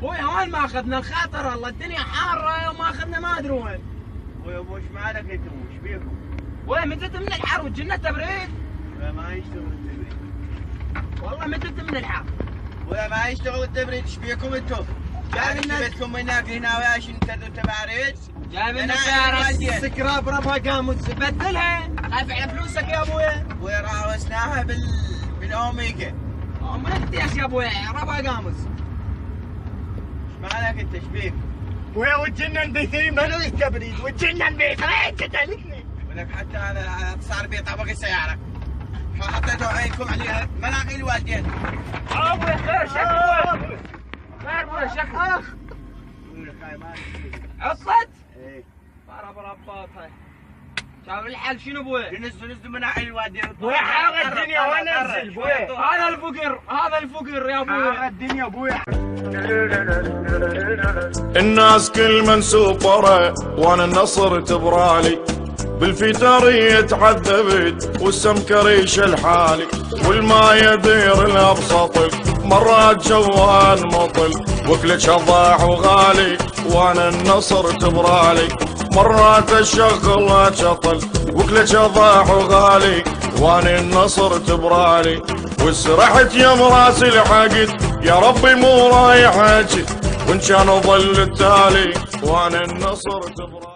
ابويا وين ما اخذنا الخاطر، الله الدنيا حاره وما اخذنا ما ادري وين. ابويا وش مالك انتم وش بيكم؟ ابويا متت من الحر وجنا تبريد. ابويا ما يشتغل التبريد. والله متت من الحر. ابويا ما يشتغل التبريد، ايش بيكم انتم؟ جايبين بيتكم هناك هنا وياش انتوا تباريد؟ جايبين لنا سيارة سكراب ربها قاموس بدلها، خايف على فلوسك يا ابويا. ابويا راوسناها بالاوميجا. ملكتي يا ابويا ربها قاموس. ايش مالك انت ايش بيك؟ ابويا وجنا نبيثين منو التبريد، وجنا نبيثين تتلكني. ولك حتى هذا صار بي طبق السيارة. حطيتوا عينكم عليها ملاقي الوالدين. ابويا خير شكل ابويا. خير ابويا شكل. عطلت؟ ايه. ضرب رباطها. شاف الحل شنو ابويا؟ نزل ملاقي الوالدين. ابويا حاغ الدنيا وانزل ابويا. هذا الفقر، هذا الفقر يا ابويا. حاغ الدنيا ابويا. الناس كل من سوبره وانا النصر تبرالي، بالفيتارية تعذبت والسمكريش الحالي، والما يدير الابسطل مرات جوان مطل، وكلش ضاع وغالي وانا النصر تبرالي، مرات الشغل شطل وكلش ضاع وغالي وانا النصر تبرالي، وسرحت يا مراس الحقد يا ربي مو رايح اجد، وان كان ظل التالي وانا النصر تبرالي.